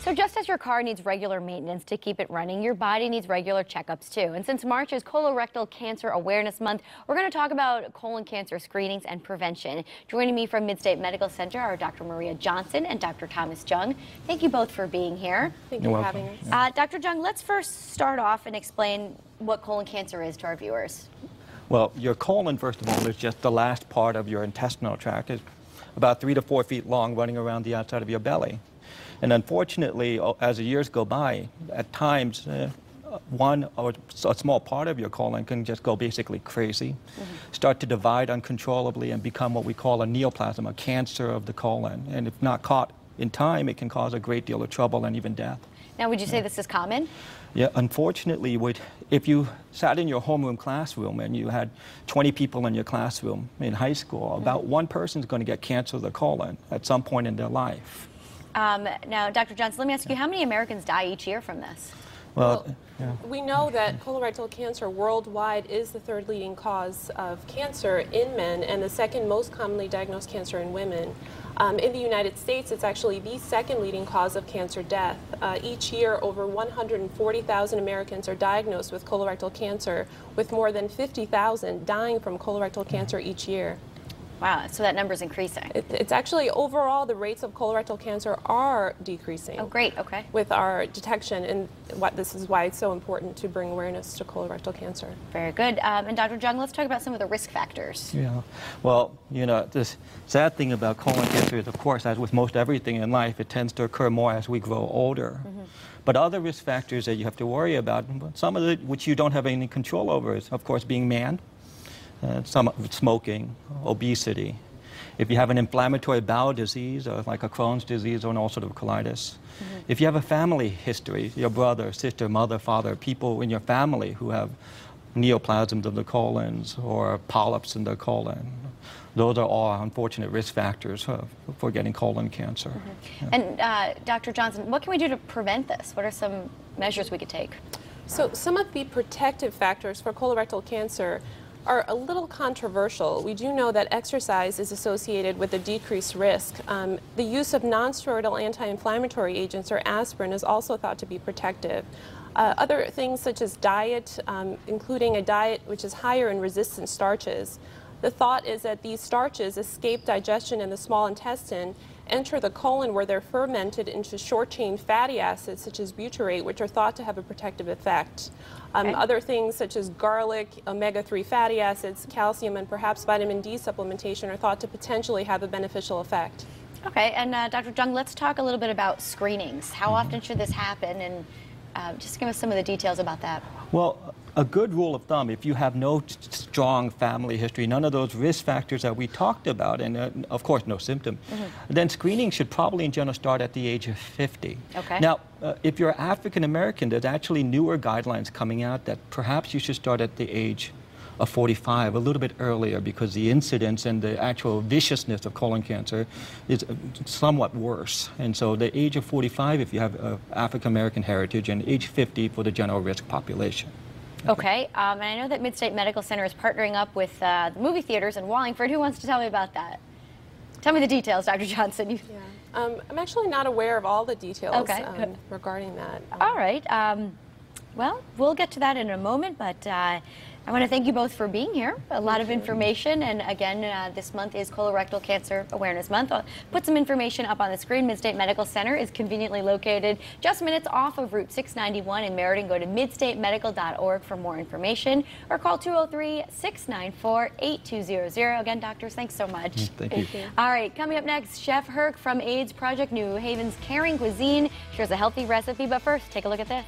So just as your car needs regular maintenance to keep it running, your body needs regular checkups too. And since March is Colorectal Cancer Awareness Month, we're going to talk about colon cancer screenings and prevention. Joining me from MidState Medical Center are Dr. Maria Johnson and Dr. Thomas Jung. Thank you both for being here. Thank you for having us. Dr. Jung, let's first start off and explain what colon cancer is to our viewers. Well, your colon, first of all, is just the last part of your intestinal tract. It's about 3 to 4 feet long, running around the outside of your belly. And unfortunately, as the years go by, at times, one or a small part of your colon can just go basically crazy, start to divide uncontrollably and become what we call a neoplasm, a cancer of the colon. And if not caught in time, it can cause a great deal of trouble and even death. Now, would you say this is common? Yeah, unfortunately, if you sat in your homeroom classroom and you had 20 people in your classroom in high school, about one person is going to get cancer of the colon at some point in their life. Now, Dr. Johnson, let me ask you, how many Americans die each year from this? Well, we know that colorectal cancer worldwide is the third leading cause of cancer in men and the second most commonly diagnosed cancer in women. In the United States, it's actually the second leading cause of cancer death. Each year, over 140,000 Americans are diagnosed with colorectal cancer, with more than 50,000 dying from colorectal cancer each year. Wow, so that number's increasing. It's actually overall the rates of colorectal cancer are decreasing. Oh, great, okay. With our detection, and this is why it's so important to bring awareness to colorectal cancer. Very good. And Dr. Jung, let's talk about some of the risk factors. Yeah, well, you know, the sad thing about colon cancer is, of course, as with most everything in life, it tends to occur more as we grow older. But other risk factors that you have to worry about, some of it which you don't have any control over, is, of course, being man. Some smoking, obesity. If you have an inflammatory bowel disease, or like a Crohn's disease or an ulcerative colitis. If you have a family history, your brother, sister, mother, father, people in your family who have neoplasms of the colons or polyps in their colon, those are all unfortunate risk factors for getting colon cancer. And Dr. Johnson, what can we do to prevent this? What are some measures we could take? So some of the protective factors for colorectal cancer are a little controversial. We do know that exercise is associated with a decreased risk. The use of non-steroidal anti-inflammatory agents, or aspirin, is also thought to be protective. Other things such as diet, including a diet which is higher in resistant starches. The thought is that these starches escape digestion in the small intestine, enter the colon where they're fermented into short-chain fatty acids such as butyrate, which are thought to have a protective effect. Other things such as garlic, omega-3 fatty acids, calcium, and perhaps vitamin D supplementation are thought to potentially have a beneficial effect. Okay, and Dr. Jung, let's talk a little bit about screenings. How often should this happen, and just give us some of the details about that. Well, a good rule of thumb, if you have no strong family history, none of those risk factors that we talked about, and of course no symptom, then screening should probably in general start at the age of 50. Okay. Now, if you're African American, there's actually newer guidelines coming out that perhaps you should start at the age of 45, a little bit earlier, because the incidence and the actual viciousness of colon cancer is somewhat worse. And so the age of 45 if you have African American heritage, and age 50 for the general risk population. Okay, and I know that MidState Medical Center is partnering up with the movie theaters in Wallingford. Who wants to tell me about that? Tell me the details, Dr. Johnson. Yeah. I'm actually not aware of all the details regarding that. All right. Well, we'll get to that in a moment, but I want to thank you both for being here. A lot of information, and again, this month is Colorectal Cancer Awareness Month. I'll put some information up on the screen. MidState Medical Center is conveniently located just minutes off of Route 691 in Meriden. Go to midstatemedical.org for more information, or call 203-694-8200. Again, doctors, thanks so much. Thank you. All right, coming up next, Chef Herc from AIDS Project New Haven's Caring Cuisine shares a healthy recipe, but first, take a look at this.